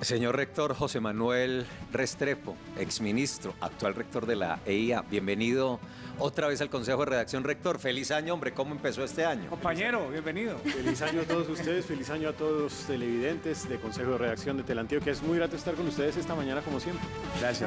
Señor rector José Manuel Restrepo, exministro, actual rector de la EIA, bienvenido otra vez al Consejo de Redacción. Rector, feliz año, hombre, ¿cómo empezó este año? Compañero, bienvenido. Feliz año a todos ustedes, feliz año a todos los televidentes de Consejo de Redacción de Teleantioquia. Es muy grato estar con ustedes esta mañana como siempre.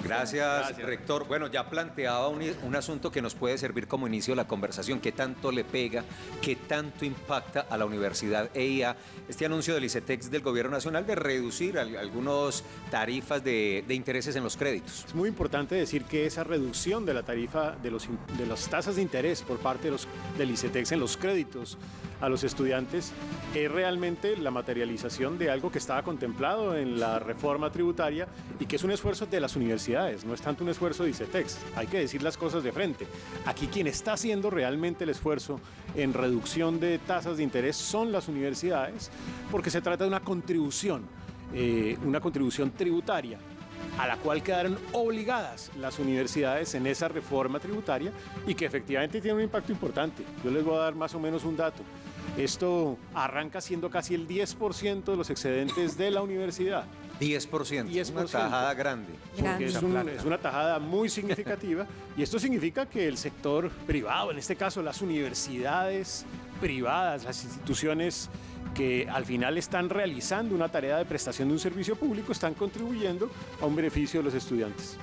Gracias, rector. Bueno, ya planteaba un asunto que nos puede servir como inicio de la conversación. ¿Qué tanto le pega, qué tanto impacta a la Universidad EIA este anuncio del ICETEX del Gobierno Nacional de reducir algunas tarifas de intereses en los créditos? Es muy importante decir que esa reducción de la tarifa de las tasas de interés por parte del ICETEX en los créditos a los estudiantes es realmente la materialización de algo que estaba contemplado en la reforma tributaria y que es un esfuerzo de las universidades, no es tanto un esfuerzo de ICETEX. Hay que decir las cosas de frente. Aquí quien está haciendo realmente el esfuerzo en reducción de tasas de interés son las universidades, porque se trata de una contribución tributaria a la cual quedaron obligadas las universidades en esa reforma tributaria y que efectivamente tiene un impacto importante. Yo les voy a dar más o menos un dato. Esto arranca siendo casi el 10% de los excedentes de la universidad. 10%, una tajada grande. Porque es una tajada muy significativa y esto significa que el sector privado, en este caso las universidades privadas, las instituciones que al final están realizando una tarea de prestación de un servicio público, están contribuyendo a un beneficio de los estudiantes.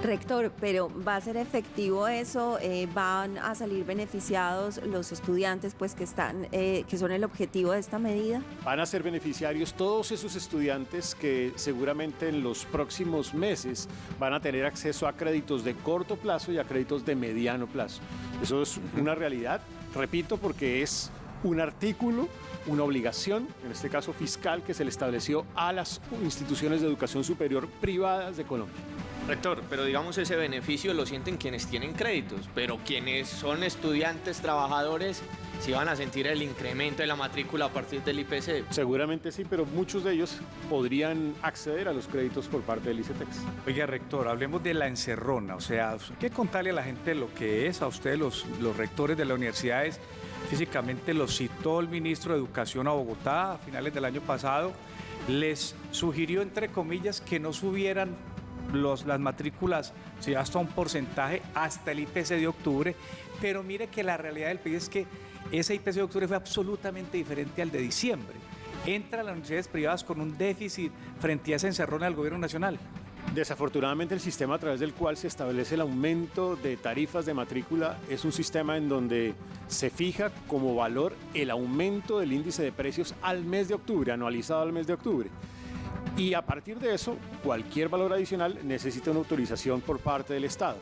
Rector, pero ¿va a ser efectivo eso? ¿Van a salir beneficiados los estudiantes pues, que son el objetivo de esta medida? Van a ser beneficiarios todos esos estudiantes que seguramente en los próximos meses van a tener acceso a créditos de corto plazo y a créditos de mediano plazo. Eso es una realidad, repito, porque es un artículo, una obligación, en este caso fiscal, que se le estableció a las instituciones de educación superior privadas de Colombia. Rector, pero digamos ese beneficio lo sienten quienes tienen créditos, pero quienes son estudiantes, trabajadores, sí van a sentir el incremento de la matrícula a partir del IPC. Seguramente sí, pero muchos de ellos podrían acceder a los créditos por parte del ICETEX. Oiga, rector, hablemos de la encerrona, o sea, hay que contarle a la gente lo que es, a ustedes los rectores de las universidades. Físicamente los citó el ministro de Educación a Bogotá a finales del año pasado, les sugirió, entre comillas, que no subieran las matrículas, si hasta un porcentaje, hasta el IPC de octubre, pero mire que la realidad del país es que ese IPC de octubre fue absolutamente diferente al de diciembre. Entran las universidades privadas con un déficit frente a esa encerrona del Gobierno Nacional. Desafortunadamente el sistema a través del cual se establece el aumento de tarifas de matrícula es un sistema en donde se fija como valor el aumento del índice de precios al mes de octubre, anualizado al mes de octubre. Y a partir de eso, cualquier valor adicional necesita una autorización por parte del Estado.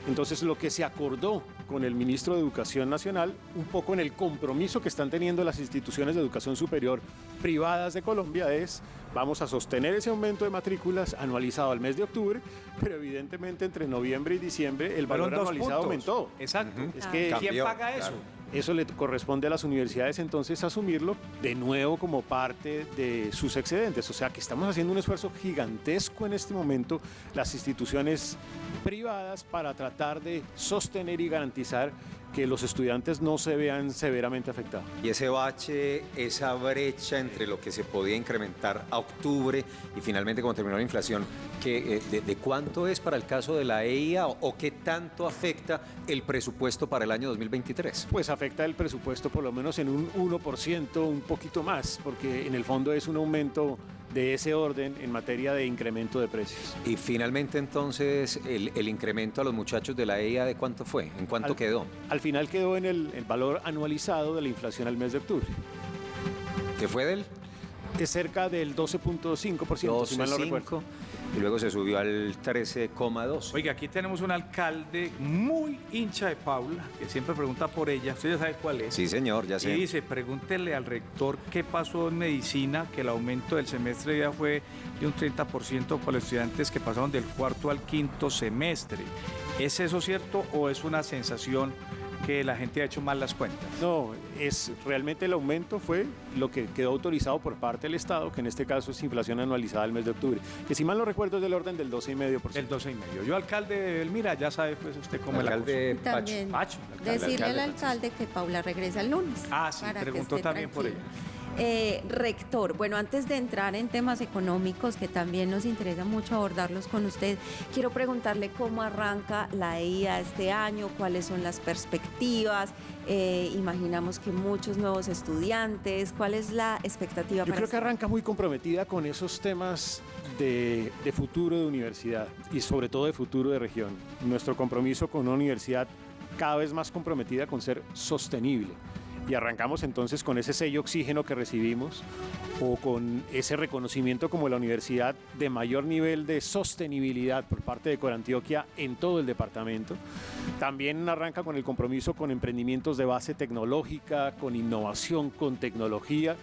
Entonces, lo que se acordó con el ministro de Educación Nacional, un poco en el compromiso que están teniendo las instituciones de educación superior privadas de Colombia, es vamos a sostener ese aumento de matrículas anualizado al mes de octubre, pero evidentemente entre noviembre y diciembre el valor anualizado aumentó. Exacto. Es que ¿quién paga eso? Claro. Eso le corresponde a las universidades entonces asumirlo de nuevo como parte de sus excedentes. O sea que estamos haciendo un esfuerzo gigantesco en este momento, las instituciones privadas, para tratar de sostener y garantizar que los estudiantes no se vean severamente afectados. Y ese bache, esa brecha entre lo que se podía incrementar a octubre y finalmente como terminó la inflación, ¿de cuánto es para el caso de la EIA o qué tanto afecta el presupuesto para el año 2023? Pues afecta el presupuesto por lo menos en un 1%, un poquito más, porque en el fondo es un aumento de ese orden en materia de incremento de precios. Y finalmente entonces el incremento a los muchachos de la EIA, ¿de cuánto fue? ¿En cuánto quedó? Al final quedó en el valor anualizado de la inflación al mes de octubre. ¿Qué fue del? Es cerca del 12.5%, si mal no recuerdo. Y luego se subió al 13,2. Oiga, aquí tenemos un alcalde muy hincha de Paula, que siempre pregunta por ella. Usted ya sabe cuál es. Sí, señor, ya sé. Y dice, pregúntele al rector qué pasó en medicina, que el aumento del semestre ya fue de un 30% para los estudiantes que pasaron del cuarto al quinto semestre. ¿Es eso cierto o es una sensación que la gente ha hecho mal las cuentas? No, realmente el aumento fue lo que quedó autorizado por parte del Estado, que en este caso es inflación anualizada al mes de octubre, que si mal no recuerdo es del orden del 12,5%. El 12,5%. Yo, alcalde de Elmira, ya sabe pues usted cómo es la cosa. También Pacho, decirle al alcalde que Paula regresa el lunes. Ah, sí, preguntó también por ella. Rector, bueno, antes de entrar en temas económicos, que también nos interesa mucho abordarlos con usted, quiero preguntarle cómo arranca la EIA este año, cuáles son las perspectivas, imaginamos que muchos nuevos estudiantes, ¿cuál es la expectativa? Yo creo que arranca muy comprometida con esos temas de futuro de universidad y sobre todo de futuro de región. Nuestro compromiso con una universidad cada vez más comprometida con ser sostenible. Y arrancamos entonces con ese sello oxígeno que recibimos o con ese reconocimiento como la universidad de mayor nivel de sostenibilidad por parte de Corantioquia en todo el departamento. También arranca con el compromiso con emprendimientos de base tecnológica, con innovación, con tecnología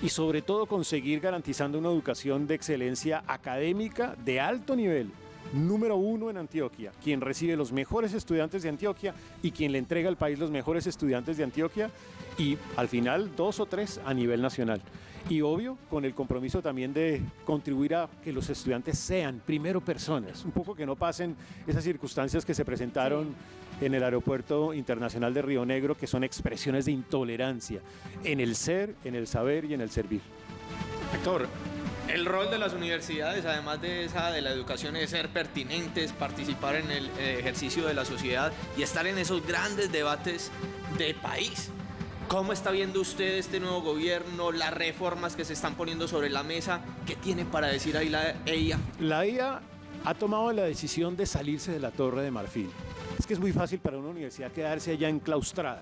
y sobre todo con seguir garantizando una educación de excelencia académica de alto nivel. Número 1 en Antioquia, quien recibe los mejores estudiantes de Antioquia y quien le entrega al país los mejores estudiantes de Antioquia y al final 2 o 3 a nivel nacional. Y obvio, con el compromiso también de contribuir a que los estudiantes sean primero personas, un poco que no pasen esas circunstancias que se presentaron en el Aeropuerto Internacional de Río Negro, que son expresiones de intolerancia en el ser, en el saber y en el servir. Héctor, el rol de las universidades, además de la educación, es ser pertinentes, participar en el ejercicio de la sociedad y estar en esos grandes debates de país. ¿Cómo está viendo usted este nuevo gobierno, las reformas que se están poniendo sobre la mesa? ¿Qué tiene para decir ahí la EIA? La EIA ha tomado la decisión de salirse de la Torre de Marfil. Es que es muy fácil para una universidad quedarse allá enclaustrada.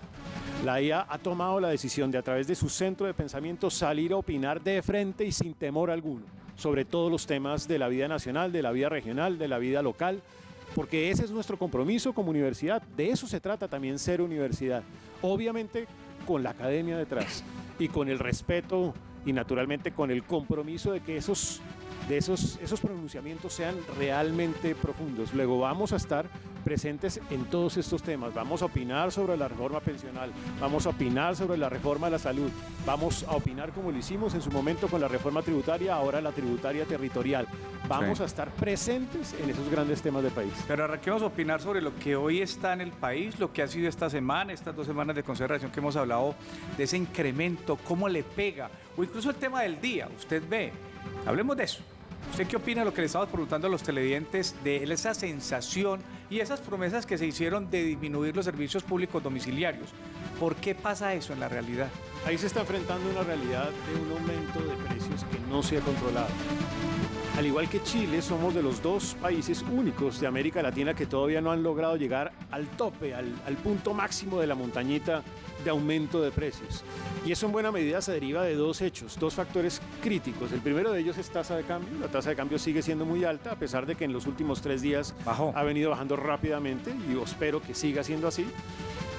La EIA ha tomado la decisión de, a través de su centro de pensamiento, salir a opinar de frente y sin temor alguno sobre todos los temas de la vida nacional, de la vida regional, de la vida local, porque ese es nuestro compromiso como universidad. De eso se trata también ser universidad. Obviamente con la academia detrás y con el respeto y naturalmente con el compromiso de que esos pronunciamientos sean realmente profundos. Luego vamos a estar presentes en todos estos temas. Vamos a opinar sobre la reforma pensional, vamos a opinar sobre la reforma de la salud, vamos a opinar como lo hicimos en su momento con la reforma tributaria, ahora la tributaria territorial. Vamos a estar presentes en esos grandes temas del país. Pero arranquemos a opinar sobre lo que hoy está en el país, lo que ha sido esta semana, estas 2 semanas de consideración que hemos hablado de ese incremento, cómo le pega, o incluso el tema del día. Usted ve, hablemos de eso. ¿Usted qué opina de lo que le estamos preguntando a los televidentes de esa sensación y esas promesas que se hicieron de disminuir los servicios públicos domiciliarios? ¿Por qué pasa eso en la realidad? Ahí se está enfrentando una realidad de un aumento de precios que no se ha controlado. Al igual que Chile, somos de los 2 países únicos de América Latina que todavía no han logrado llegar al tope, al punto máximo de la montañita de aumento de precios. Y eso en buena medida se deriva de 2 hechos, 2 factores críticos. El primero de ellos es tasa de cambio. La tasa de cambio sigue siendo muy alta, a pesar de que en los últimos 3 días ha venido bajando rápidamente y yo espero que siga siendo así.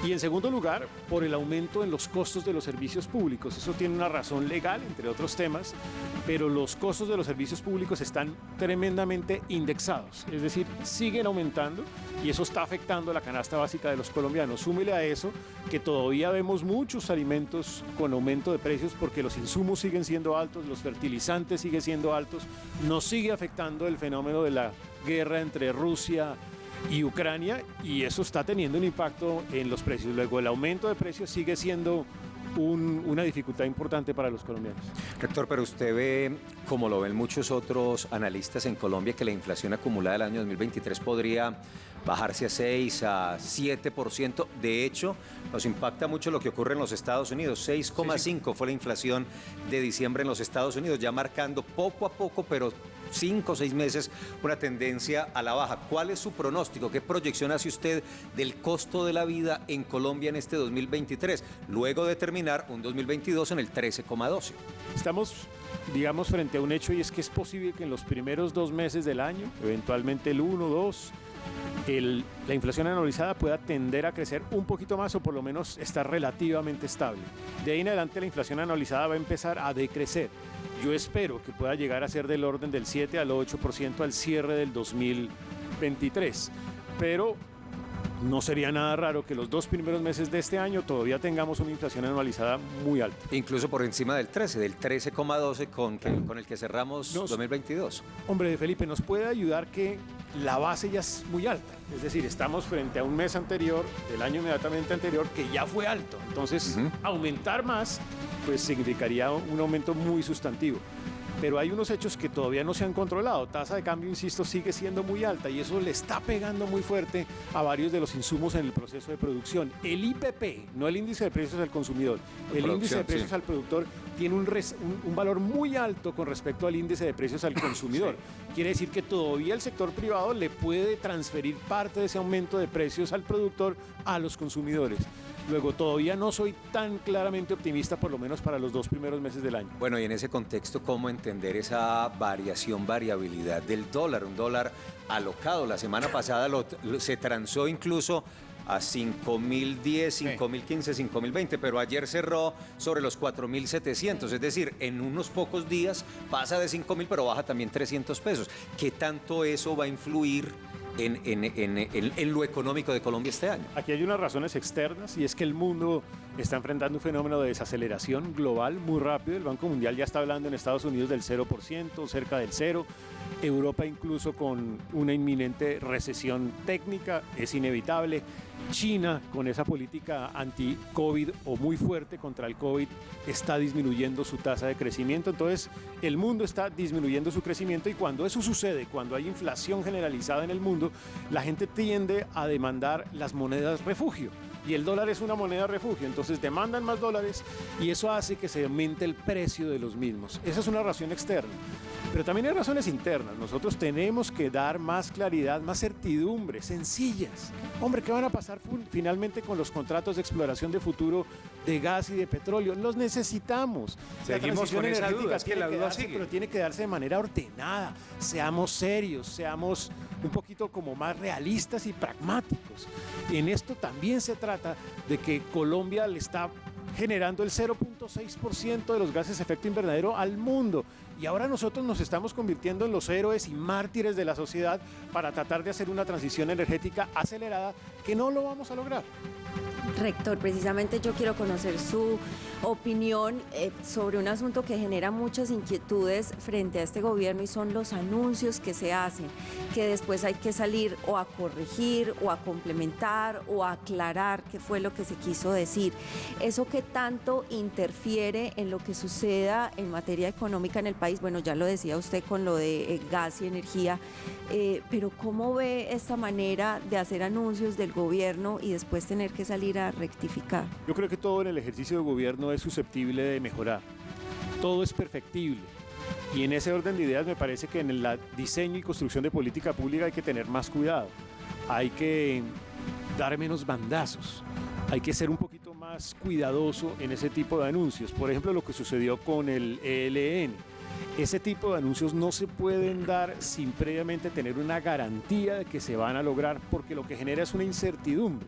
Y en segundo lugar, por el aumento en los costos de los servicios públicos. Eso tiene una razón legal, entre otros temas, pero los costos de los servicios públicos están tremendamente indexados. Es decir, siguen aumentando y eso está afectando la canasta básica de los colombianos. Súmele a eso que todavía vemos muchos alimentos con aumento de precios porque los insumos siguen siendo altos, los fertilizantes siguen siendo altos. Nos sigue afectando el fenómeno de la guerra entre Rusia y Ucrania y eso está teniendo un impacto en los precios. Luego el aumento de precios sigue siendo una dificultad importante para los colombianos. Rector, pero usted ve, como lo ven muchos otros analistas en Colombia, que la inflación acumulada del año 2023 podría bajarse a 6, a 7%. De hecho, nos impacta mucho lo que ocurre en los Estados Unidos. 6,5 fue la inflación de diciembre en los Estados Unidos, ya marcando poco a poco, pero 5 o 6 meses, una tendencia a la baja. ¿Cuál es su pronóstico? ¿Qué proyección hace usted del costo de la vida en Colombia en este 2023, luego de terminar un 2022 en el 13,12? Estamos, digamos, frente a un hecho y es que es posible que en los primeros 2 meses del año, eventualmente el 1, 2, la inflación anualizada pueda tender a crecer un poquito más o por lo menos estar relativamente estable. De ahí en adelante la inflación anualizada va a empezar a decrecer. Yo espero que pueda llegar a ser del orden del 7 al 8% al cierre del 2023, pero no sería nada raro que los 2 primeros meses de este año todavía tengamos una inflación anualizada muy alta. Incluso por encima del 13, del 13,12 con el que cerramos 2022. Hombre, Felipe, nos puede ayudar que la base ya es muy alta. Es decir, estamos frente a un mes anterior, del año inmediatamente anterior, que ya fue alto. Entonces, aumentar más, pues significaría un aumento muy sustantivo. Pero hay unos hechos que todavía no se han controlado. Tasa de cambio, insisto, sigue siendo muy alta y eso le está pegando muy fuerte a varios de los insumos en el proceso de producción. El IPP, no el índice de precios al consumidor, el índice de precios al productor tiene un valor muy alto con respecto al índice de precios al consumidor. Quiere decir que todavía el sector privado le puede transferir parte de ese aumento de precios al productor a los consumidores. Luego, todavía no soy tan claramente optimista, por lo menos para los 2 primeros meses del año. Bueno, y en ese contexto, ¿cómo entender esa variabilidad del dólar? Un dólar alocado. La semana pasada se transó incluso a 5.010, 5.015, 5.020, pero ayer cerró sobre los 4.700, es decir, en unos pocos días pasa de 5.000, pero baja también 300 pesos. ¿Qué tanto eso va a influir en lo económico de Colombia este año? Aquí hay unas razones externas y es que el mundo está enfrentando un fenómeno de desaceleración global muy rápido. El Banco Mundial ya está hablando en Estados Unidos del 0%, cerca del 0%. Europa incluso con una inminente recesión técnica, es inevitable. China, con esa política anti-COVID o muy fuerte contra el COVID, está disminuyendo su tasa de crecimiento. Entonces, el mundo está disminuyendo su crecimiento y cuando eso sucede, cuando hay inflación generalizada en el mundo, la gente tiende a demandar las monedas refugio. Y el dólar es una moneda refugio, entonces demandan más dólares y eso hace que se aumente el precio de los mismos. Esa es una razón externa. Pero también hay razones internas. Nosotros tenemos que dar más claridad, más certidumbre, sencillas. Hombre, ¿qué van a pasar finalmente con los contratos de exploración de futuro de gas y de petróleo? Los necesitamos. Seguimos con esa duda, es que la duda sigue. Pero tiene que darse de manera ordenada. Seamos serios, seamos un poquito como más realistas y pragmáticos. En esto también se trata de que Colombia le está generando el 0.6% de los gases de efecto invernadero al mundo. Y ahora nosotros nos estamos convirtiendo en los héroes y mártires de la sociedad para tratar de hacer una transición energética acelerada que no lo vamos a lograr. Rector, precisamente yo quiero conocer su opinión sobre un asunto que genera muchas inquietudes frente a este gobierno y son los anuncios que se hacen, que después hay que salir o a corregir o a complementar o a aclarar qué fue lo que se quiso decir. ¿Eso qué tanto interfiere en lo que suceda en materia económica en el país? Bueno, ya lo decía usted con lo de gas y energía, pero ¿cómo ve esta manera de hacer anuncios del gobierno y después tener que salir a rectificar? Yo creo que todo en el ejercicio de gobierno es susceptible de mejorar. Todo es perfectible. Y en ese orden de ideas me parece que en el diseño y construcción de política pública hay que tener más cuidado. Hay que dar menos bandazos. Hay que ser un poquito más cuidadoso en ese tipo de anuncios. Por ejemplo, lo que sucedió con el ELN. Ese tipo de anuncios no se pueden dar sin previamente tener una garantía de que se van a lograr, porque lo que genera es una incertidumbre.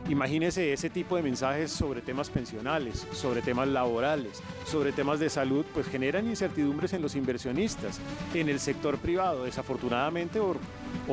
Imagínese ese tipo de mensajes sobre temas pensionales, sobre temas laborales, sobre temas de salud, pues generan incertidumbres en los inversionistas, en el sector privado. Desafortunadamente o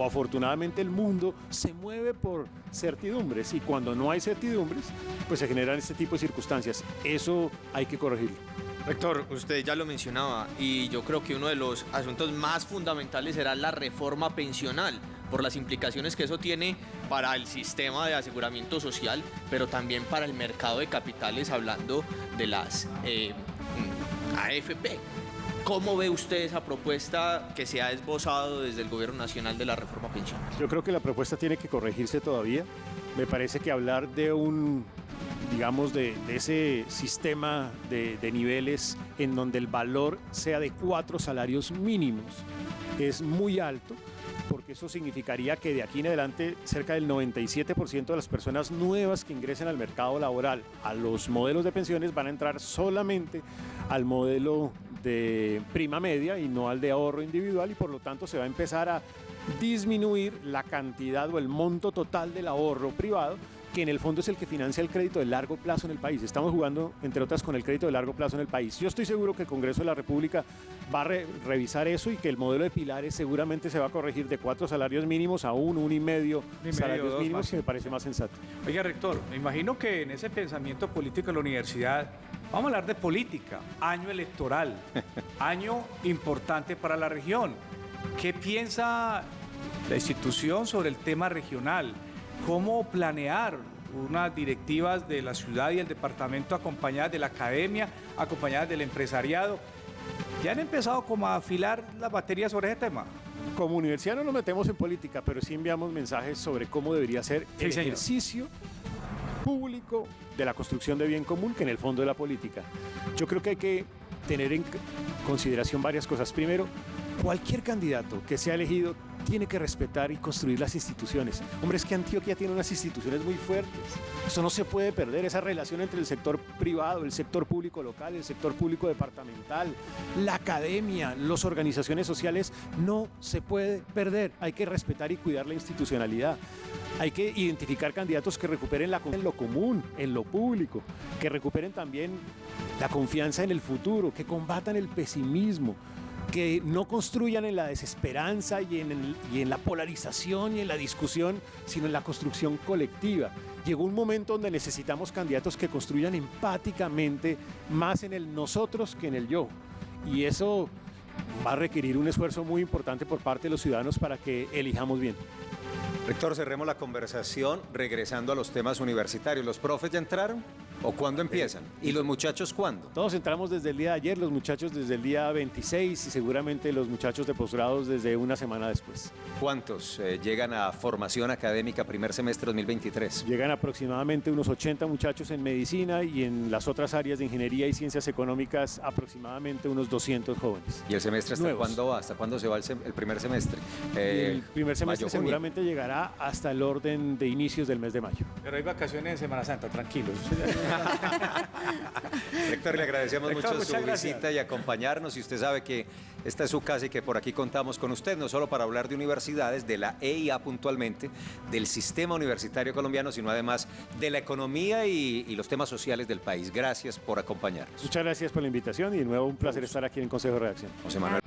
afortunadamente el mundo se mueve por certidumbres y cuando no hay certidumbres, pues se generan este tipo de circunstancias. Eso hay que corregirlo. Rector, usted ya lo mencionaba y yo creo que uno de los asuntos más fundamentales será la reforma pensional, por las implicaciones que eso tiene para el sistema de aseguramiento social, pero también para el mercado de capitales, hablando de las AFP. ¿Cómo ve usted esa propuesta que se ha esbozado desde el Gobierno Nacional de la reforma pensional? Yo creo que la propuesta tiene que corregirse todavía. Me parece que hablar de de ese sistema de niveles en donde el valor sea de 4 salarios mínimos es muy alto, porque eso significaría que de aquí en adelante cerca del 97% de las personas nuevas que ingresen al mercado laboral a los modelos de pensiones van a entrar solamente al modelo de prima media y no al de ahorro individual, y por lo tanto se va a empezar a disminuir la cantidad o el monto total del ahorro privado, que en el fondo es el que financia el crédito de largo plazo en el país. Estamos jugando, entre otras, con el crédito de largo plazo en el país. Yo estoy seguro que el Congreso de la República va a revisar eso y que el modelo de pilares seguramente se va a corregir de 4 salarios mínimos a 1,5 salarios dos mínimos, máximo. que me parece más sensato. Oiga, rector, me imagino que en ese pensamiento político de la universidad, vamos a hablar de política, año electoral, año importante para la región. ¿Qué piensa la institución sobre el tema regional? ¿Cómo planear unas directivas de la ciudad y el departamento acompañadas de la academia, acompañadas del empresariado? ¿Ya han empezado como a afilar las baterías sobre ese tema? Como universidad no nos metemos en política, pero sí enviamos mensajes sobre cómo debería ser Sí, el señor. ejercicio público de la construcción de bien común, que en el fondo de la política. Yo creo que hay que tener en consideración varias cosas. Primero, cualquier candidato que sea elegido tiene que respetar y construir las instituciones. Hombre, es que Antioquia tiene unas instituciones muy fuertes. Eso no se puede perder, esa relación entre el sector privado, el sector público local, el sector público departamental, la academia, las organizaciones sociales, no se puede perder. Hay que respetar y cuidar la institucionalidad. Hay que identificar candidatos que recuperen en lo común, en lo público, que recuperen también la confianza en el futuro, que combatan el pesimismo, que no construyan en la desesperanza y en la polarización y en la discusión, sino en la construcción colectiva. Llegó un momento donde necesitamos candidatos que construyan empáticamente más en el nosotros que en el yo. Y eso va a requerir un esfuerzo muy importante por parte de los ciudadanos para que elijamos bien. Rector, cerremos la conversación regresando a los temas universitarios. ¿Los profes ya entraron? ¿O cuándo empiezan? ¿Y los muchachos cuándo? Todos entramos desde el día de ayer, los muchachos desde el día 26 y seguramente los muchachos de posgrados desde una semana después. ¿Cuántos llegan a formación académica primer semestre 2023? Llegan aproximadamente unos 80 muchachos en medicina y en las otras áreas de ingeniería y ciencias económicas aproximadamente unos 200 jóvenes. ¿Y el semestre hasta Nuevos. cuándo va? ¿Hasta cuándo se va el primer semestre? El primer semestre mayo, junio. seguramente llegará hasta el orden de inicios del mes de mayo. Pero hay vacaciones en Semana Santa, tranquilos. Rector, le agradecemos Rector, mucho su muchas gracias. visita y acompañarnos. Y usted sabe que esta es su casa y que por aquí contamos con usted, no solo para hablar de universidades, de la EIA puntualmente, del sistema universitario colombiano, sino además de la economía y los temas sociales del país. Gracias por acompañarnos. Muchas gracias por la invitación y de nuevo un placer estar aquí en el Consejo de Redacción. José Manuel.